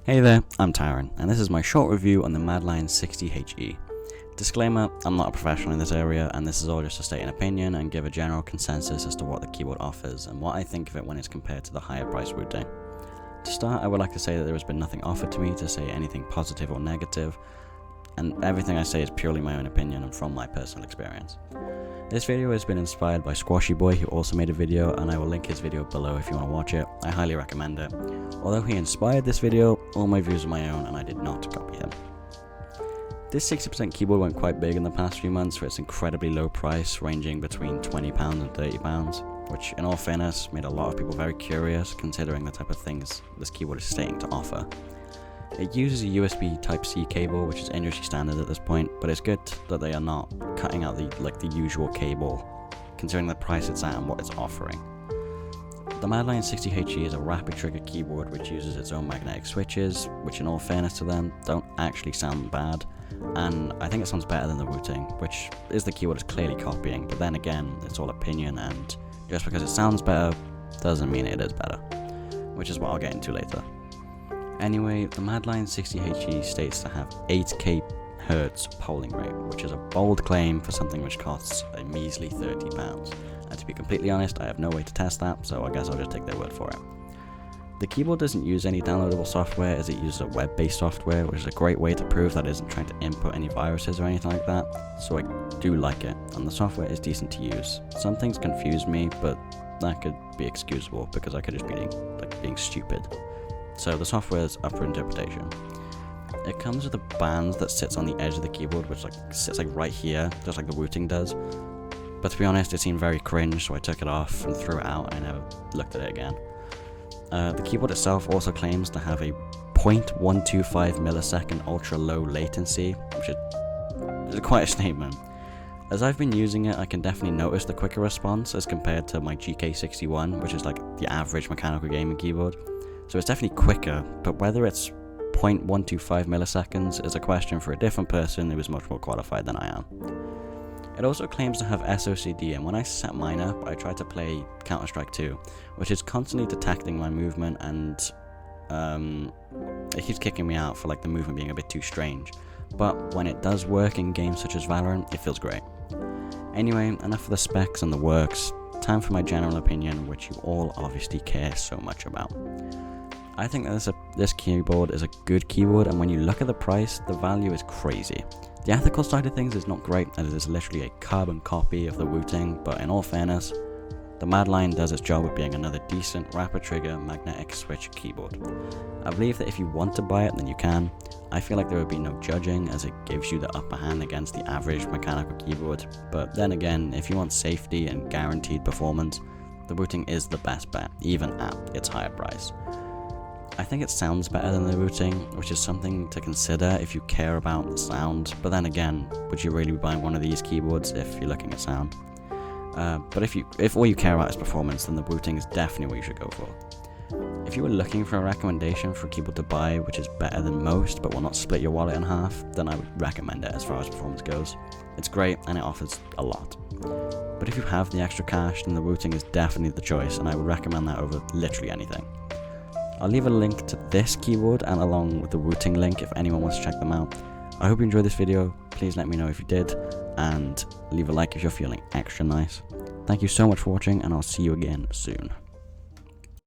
Hey there, I'm Seiren, and this is my short review on the Madlions 60HE. Disclaimer, I'm not a professional in this area, and this is all just to state an opinion and give a general consensus as to what the keyboard offers and what I think of it when it's compared to the higher price Wooting. To start, I would like to say that there has been nothing offered to me to say anything positive or negative, and everything I say is purely my own opinion and from my personal experience. This video has been inspired by Squashy Boy, who also made a video, and I will link his video below if you want to watch it. I highly recommend it. Although he inspired this video, all my views are my own and I did not copy him. This 60% keyboard went quite big in the past few months for its incredibly low price, ranging between £20 and £30, which in all fairness made a lot of people very curious considering the type of things this keyboard is stating to offer. It uses a USB Type-C cable, which is industry standard at this point, but it's good that they are not cutting out the usual cable, considering the price it's at and what it's offering. The Madlions 60HE is a rapid trigger keyboard which uses its own magnetic switches, which in all fairness to them, don't actually sound bad, and I think it sounds better than the Wooting, which is the keyboard is clearly copying, but then again, it's all opinion, and just because it sounds better, doesn't mean it is better, which is what I'll get into later. Anyway, the Madlions 60HE states to have 8K Hz polling rate, which is a bold claim for something which costs a measly £30. And to be completely honest, I have no way to test that, so I guess I'll just take their word for it. The keyboard doesn't use any downloadable software, as it uses a web-based software, which is a great way to prove that it isn't trying to input any viruses or anything like that, so I do like it, and the software is decent to use. Some things confuse me, but that could be excusable, because I could just be being stupid. So the software is up for interpretation. It comes with a band that sits on the edge of the keyboard, which sits right here, just like the Wooting does. But to be honest, it seemed very cringe, so I took it off and threw it out and I never looked at it again. The keyboard itself also claims to have a 0.125 millisecond ultra low latency, which is quite a statement. As I've been using it, I can definitely notice the quicker response as compared to my GK61, which is like the average mechanical gaming keyboard. So it's definitely quicker, but whether it's 0.125 milliseconds is a question for a different person who is much more qualified than I am. It also claims to have SOCD, and when I set mine up, I tried to play Counter-Strike 2, which is constantly detecting my movement, and it keeps kicking me out for the movement being a bit too strange. But when it does work in games such as Valorant, it feels great. Anyway, enough of the specs and the works, time for my general opinion, which you all obviously care so much about. I think that this keyboard is a good keyboard, and when you look at the price, the value is crazy. The ethical side of things is not great, as it is literally a carbon copy of the Wooting, but in all fairness, the Madlion does its job of being another decent rapid trigger magnetic switch keyboard. I believe that if you want to buy it, then you can. I feel like there would be no judging, as it gives you the upper hand against the average mechanical keyboard, but then again, if you want safety and guaranteed performance, the Wooting is the best bet, even at its higher price. I think it sounds better than the Wooting, which is something to consider if you care about the sound, but then again, would you really be buying one of these keyboards if you're looking at sound? But if all you care about is performance, then the Wooting is definitely what you should go for. If you were looking for a recommendation for a keyboard to buy which is better than most but will not split your wallet in half, then I would recommend it as far as performance goes. It's great and it offers a lot. But if you have the extra cash, then the Wooting is definitely the choice, and I would recommend that over literally anything. I'll leave a link to this keyboard and along with the Wooting link if anyone wants to check them out. I hope you enjoyed this video. Please let me know if you did, and leave a like if you're feeling extra nice. Thank you so much for watching, and I'll see you again soon.